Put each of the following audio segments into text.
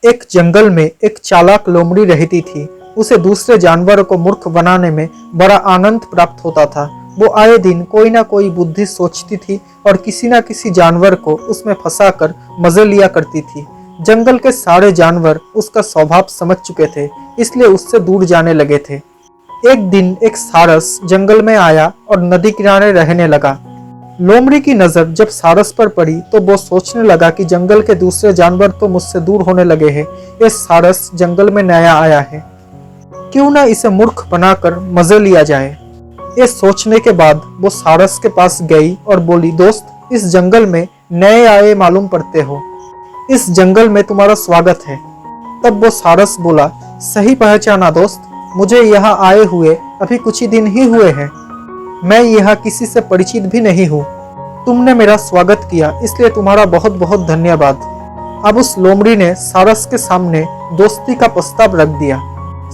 एक जंगल में एक चालाक लोमड़ी रहती थी। उसे दूसरे जानवरों को मूर्ख बनाने में बड़ा आनंद प्राप्त होता था। वो आए दिन कोई ना कोई बुद्धि सोचती थी और किसी ना किसी जानवर को उसमें फंसाकर मजे लिया करती थी। जंगल के सारे जानवर उसका स्वभाव समझ चुके थे, इसलिए उससे दूर जाने लगे थे। एक दिन एक सारस जंगल में आया और नदी किनारे रहने लगा। लोमड़ी की नजर जब सारस पर पड़ी तो वो सोचने लगा कि जंगल के दूसरे जानवर तो मुझसे दूर होने लगे हैं। ये सारस जंगल में नया आया है, क्यों ना इसे मूर्ख बनाकर मजे लिया जाए। ये सोचने के बाद वो सारस के पास गई और बोली, दोस्त, इस जंगल में नए आए मालूम पड़ते हो, इस जंगल में तुम्हारा स्वागत है। तब वो सारस बोला, सही पहचाना दोस्त, मुझे यहाँ आए हुए अभी कुछ ही दिन ही हुए हैं। मैं यहाँ किसी से परिचित भी नहीं हूँ। तुमने मेरा स्वागत किया, इसलिए तुम्हारा बहुत बहुत धन्यवाद। अब उस लोमड़ी ने सारस के सामने दोस्ती का प्रस्ताव रख दिया।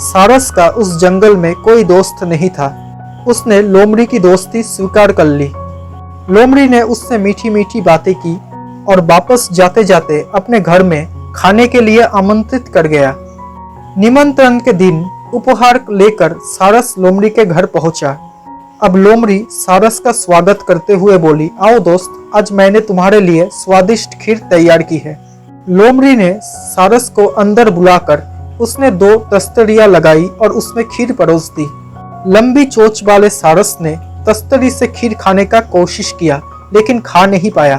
सारस का उस जंगल में कोई दोस्त नहीं था। उसने लोमड़ी की दोस्ती स्वीकार कर ली। लोमड़ी ने उससे मीठी मीठी बातें की और वापस जाते जाते अपने घर में खाने के लिए आमंत्रित कर गया। निमंत्रण के दिन उपहार लेकर सारस लोमड़ी के घर पहुंचा। अब लोमड़ी सारस का स्वागत करते हुए बोली, आओ दोस्त, आज मैंने तुम्हारे लिए स्वादिष्ट खीर तैयार की है। लोमड़ी ने सारस को अंदर बुलाकर उसने 2 तस्तरियां लगाई और उसमें खीर परोस दी। लंबी चोंच वाले सारस ने तस्तरी से खीर खाने का कोशिश किया, लेकिन खा नहीं पाया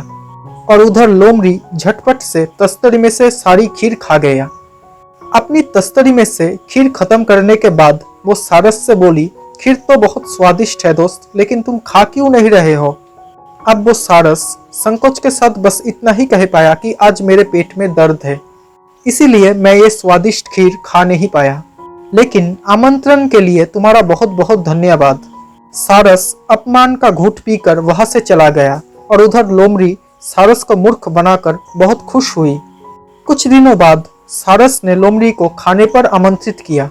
और उधर लोमड़ी झटपट से तस्तरी में से सारी खीर खा गया। अपनी तस्तरी में से खीर खत्म करने के बाद वो सारस से बोली, खीर तो बहुत स्वादिष्ट है दोस्त, लेकिन तुम खा क्यों नहीं रहे हो। अब वो सारस संकोच के साथ बस इतना ही कह पाया कि आज मेरे पेट में दर्द है, इसीलिए मैं ये स्वादिष्ट खीर खा नहीं पाया, लेकिन आमंत्रण के लिए तुम्हारा बहुत बहुत धन्यवाद। सारस अपमान का घूंट पीकर वहां से चला गया और उधर लोमड़ी सारस को मूर्ख बनाकर बहुत खुश हुई। कुछ दिनों बाद सारस ने लोमड़ी को खाने पर आमंत्रित किया।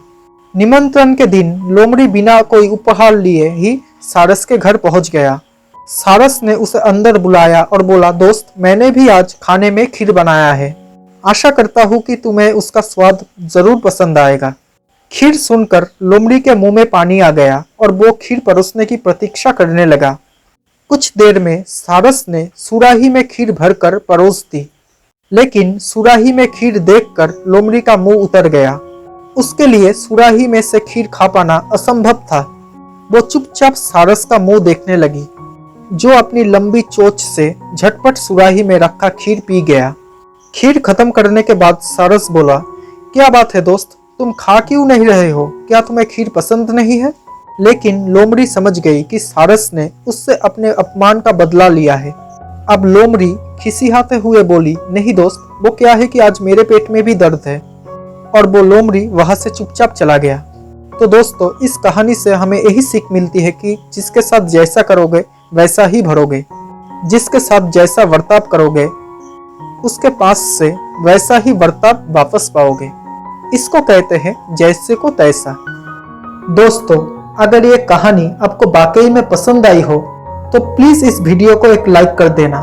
निमंत्रण के दिन लोमड़ी बिना कोई उपहार लिए ही सारस के घर पहुंच गया। सारस ने उसे अंदर बुलाया और बोला, दोस्त, मैंने भी आज खाने में खीर बनाया है, आशा करता हूँ कि तुम्हें उसका स्वाद जरूर पसंद आएगा। खीर सुनकर लोमड़ी के मुंह में पानी आ गया और वो खीर परोसने की प्रतीक्षा करने लगा। कुछ देर में सारस ने सुराही में खीर भरकर परोस दी, लेकिन सुराही में खीर देखकर लोमड़ी का मुंह उतर गया। उसके लिए सुराही में से खीर खा पाना असंभव था। वो चुपचाप सारस का मुंह देखने लगी, जो अपनी लंबी चोंच से झटपट सुराही में रखा खीर पी गया। खीर खत्म करने के बाद सारस बोला, क्या बात है दोस्त, तुम खा क्यों नहीं रहे हो, क्या तुम्हें खीर पसंद नहीं है। लेकिन लोमड़ी समझ गई कि सारस ने उससे अपने अपमान का बदला लिया है। अब लोमड़ी खिसियाते हुए बोली, नहीं दोस्त, वो क्या है कि आज मेरे पेट में भी दर्द है, और वो लोमड़ी वहां से चुपचाप चला गया। तो दोस्तों, इस कहानी से हमें यही सीख मिलती है कि जिसके साथ जैसा करोगे वैसा ही भरोगे, जिसके साथ जैसा बर्ताव करोगे उसके पास से वैसा ही बर्ताव वापस पाओगे। इसको कहते हैं जैसे को तैसा। दोस्तों, अगर ये कहानी आपको वाकई में पसंद आई हो तो प्लीज इस वीडियो को एक लाइक कर देना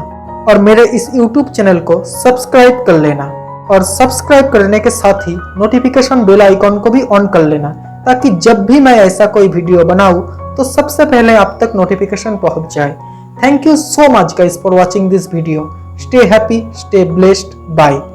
और मेरे इस YouTube चैनल को सब्सक्राइब कर लेना, और सब्सक्राइब करने के साथ ही नोटिफिकेशन बेल आइकॉन को भी ऑन कर लेना, ताकि जब भी मैं ऐसा कोई वीडियो बनाऊं तो सबसे पहले आप तक नोटिफिकेशन पहुंच जाए। Thank you so much guys for watching this video. Stay happy, stay blessed. Bye.